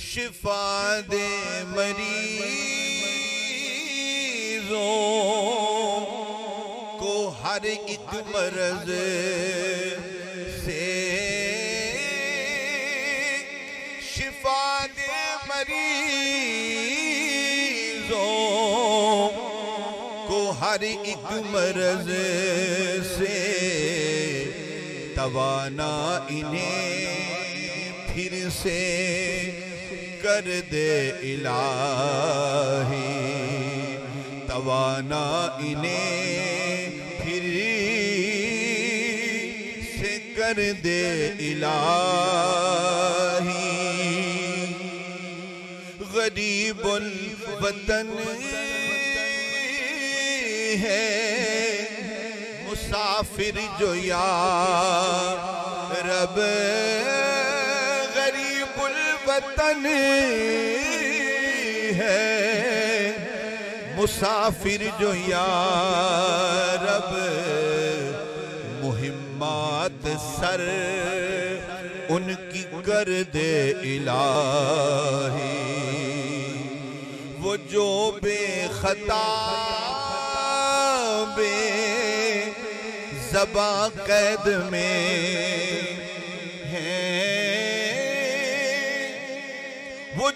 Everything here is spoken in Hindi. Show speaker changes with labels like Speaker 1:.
Speaker 1: शिफा दे मरीजों को हर एक मर्ज से, शिफा दे मरीजों को हर एक मर्ज से, तवाना इन्हें फिर से कर दे इलाही, तवाना इन्हें फिर से कर दे इलाही। गरीबुल वतन है मुसाफिर जो या रब, गरीबुल वतन है मुसाफिर जो या रब, मुहिम्मात सर उनकी कर दे इलाही। वो जो बेखता ज़बा कैद में हैं, वो